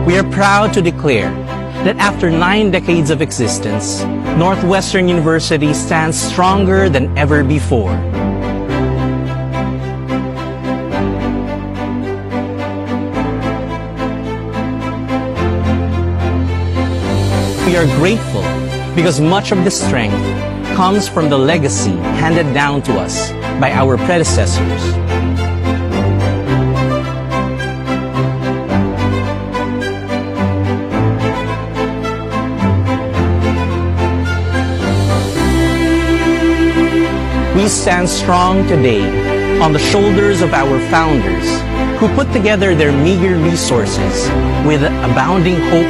We are proud to declare that after 9 decades of existence, Northwestern University stands stronger than ever before. We are grateful because much of this strength comes from the legacy handed down to us by our predecessors. We stand strong today on the shoulders of our founders who put together their meager resources with abounding hope,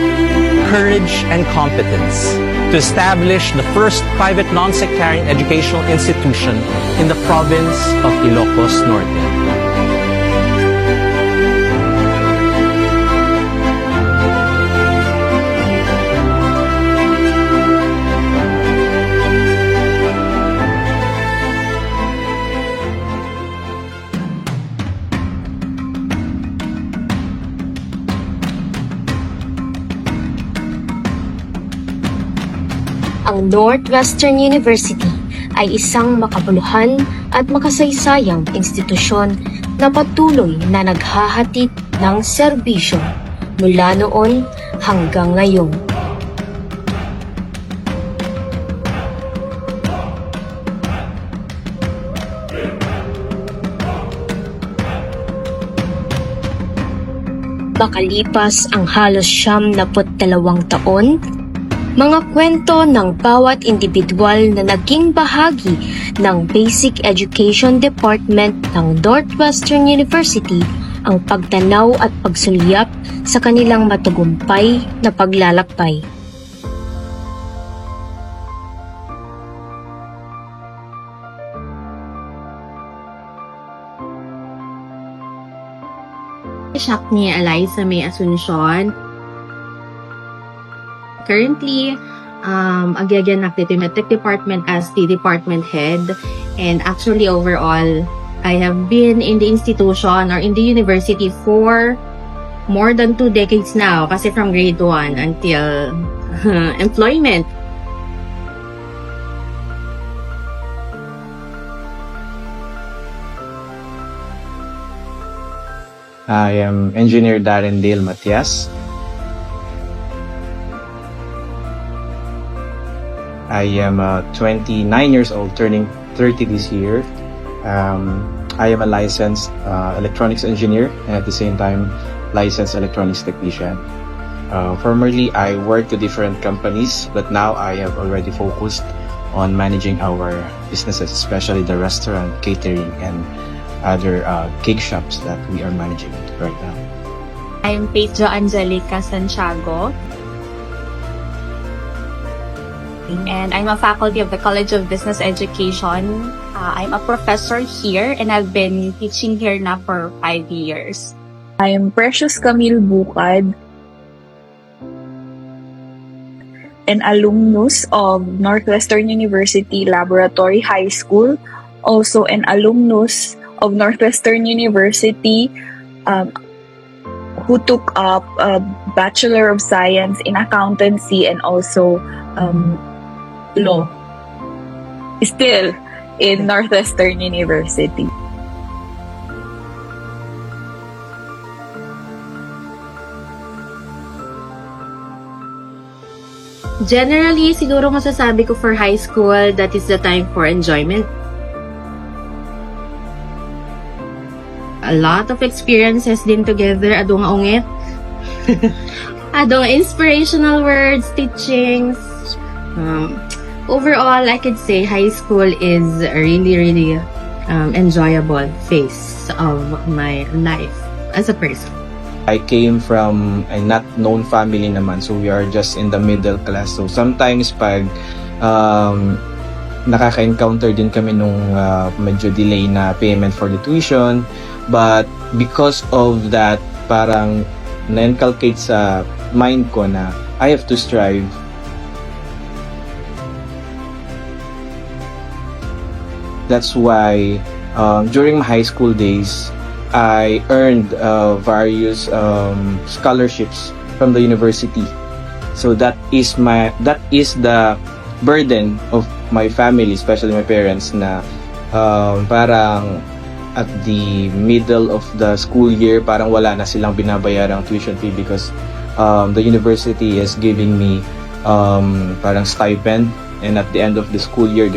courage, and competence to establish the first private non-sectarian educational institution in the province of Ilocos Norte. Ang Northwestern University ay isang makabuluhan at makasaysayang institusyon na patuloy na naghahatid ng serbisyo mula noon hanggang ngayon. Makalipas ang halos 72 taon, mga kwento ng bawat individual na naging bahagi ng Basic Education Department ng Northwestern University ang pagtanaw at pagsulyap sa kanilang matagumpay na paglalakbay. Siya ni Eliza May Asuncion. Currently, again active in the tech department as the department head, and actually overall, I have been in the institution or in the university for more than 2 decades now, kasi from grade 1 until employment. I am Engineer Darren Dale Matias. I am 29 years old, turning 30 this year. I am a licensed electronics engineer and at the same time licensed electronics technician. Formerly, I worked with different companies, but now I have already focused on managing our businesses, especially the restaurant, catering, and other cake shops that we are managing right now. I'm Pedro Angelica Santiago, and I'm a faculty of the College of Business Education. I'm a professor here, and I've been teaching here now for 5 years. I am Precious Camille Bukad, an alumnus of Northwestern University Laboratory High School, also an alumnus of Northwestern University who took up a Bachelor of Science in Accountancy and also law, still in Northwestern University. Generally, siguro masasabi ko for high school, that is the time for enjoyment. A lot of experiences din together, adong ungit. Adong inspirational words, teachings. Overall, I could say high school is a really enjoyable phase of my life as a person. I came from a not known family naman, so we are just in the middle class. So sometimes pag nakaka-encounter din kami nung medyo delay na payment for the tuition, but because of that, parang na-inculcate sa mind ko na I have to strive. That's why during my high school days, I earned various scholarships from the university. So that is the burden of my family, especially my parents, na parang at the middle of the school year, parang wala na silang binabayarang tuition fee because the university is giving me parang stipend, and at the end of the school year,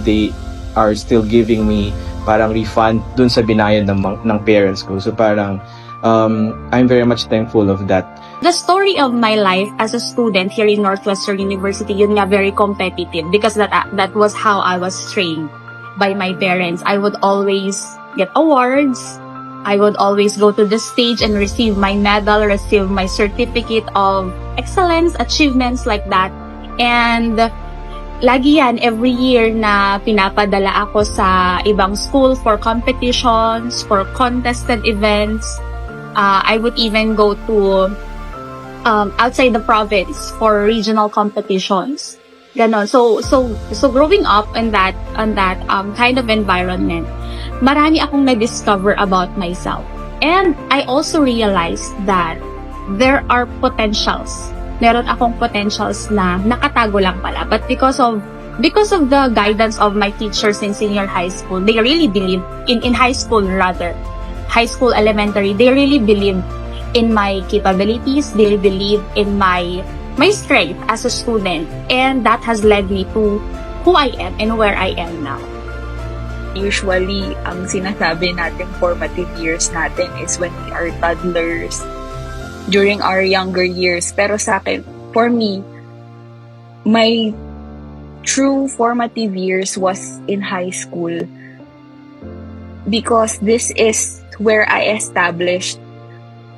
they are still giving me parang refund dun sa binayad ng parents ko. So parang I'm very much thankful of that. The story of my life as a student here in Northwestern University, yun nga, very competitive because that was how I was trained by my parents. I would always get awards. I would always go to the stage and receive my medal, receive my certificate of excellence, achievements like that. And lagi yan, every year na pinapadala ako sa ibang school for competitions, for contested events. I would even go to outside the province for regional competitions. Ganon. So growing up in that kind of environment, marami akong na-discover about myself. And I also realized that there are potentials. Meron akong potentials na nakatago lang pala. But because of the guidance of my teachers in senior high school, they really believe in high school rather. High school, elementary, they really believe in my capabilities. They believe in my strength as a student, and that has led me to who I am and where I am now. Usually, ang sinasabi natin formative years natin is when we are toddlers, during our younger years. Pero sa akin, for me, my true formative years was in high school, because this is where I established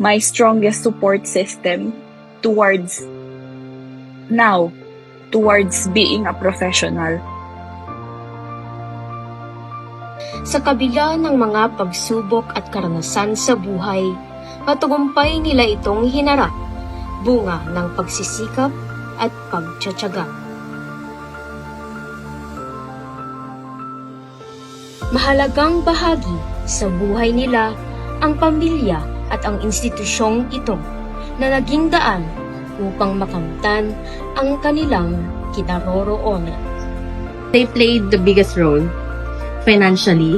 my strongest support system towards being a professional. Sa kabila ng mga pagsubok at karanasan sa buhay, matagumpay nila itong hinarap, bunga ng pagsisikap at pagtsatsaga. Mahalagang bahagi sa buhay nila ang pamilya at ang institusyong ito na naging daan upang makamtan ang kanilang kinaroroonan. They played the biggest role financially,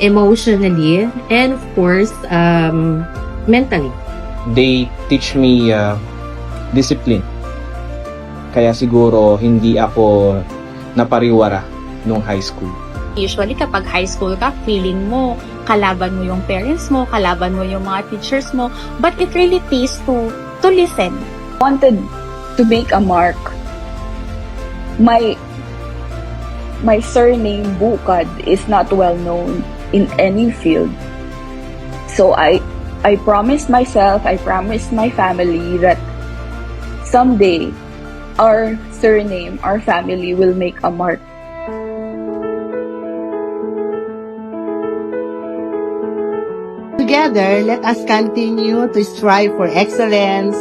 emotionally, and of course, mentally. They teach me discipline. Kaya siguro hindi ako napariwara nung high school. Usually, kapag high school ka, feeling mo, kalaban mo yung parents mo, kalaban mo yung mga teachers mo, but it really pays to listen. Wanted to make a mark. My surname Bukad is not well known in any field. So I promised myself, I promised my family that someday our surname, our family will make a mark. Together, let us continue to strive for excellence,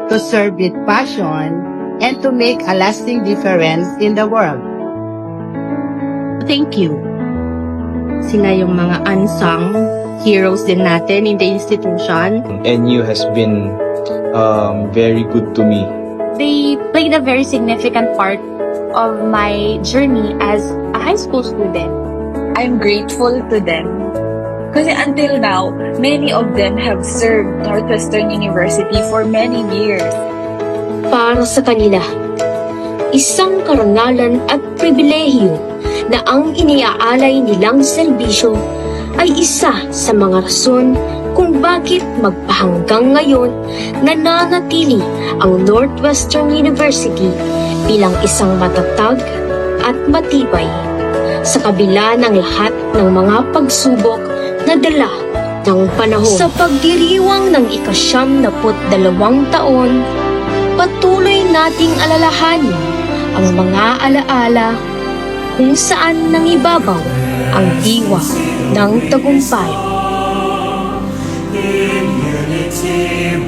to serve with passion, and to make a lasting difference in the world. Thank you. Sila yung mga unsung heroes din natin in the institution. NU has been very good to me. They played a very significant part of my journey as a high school student. I'm grateful to them. Kasi until now, many of them have served Northwestern University for many years. Para sa kanila, isang karangalan at pribilehiyo na ang iniaalay nilang serbisyo ay isa sa mga rason kung bakit magpahanggang ngayon nananatili ang Northwestern University bilang isang matatag at matibay sa kabila ng lahat ng mga pagsubok na dala ng panahon. Sa pagdiriwang ng ika-92 taon, patuloy nating alalahanin ang mga alaala kung saan nangibabaw ang diwa ng tagumpay. In unity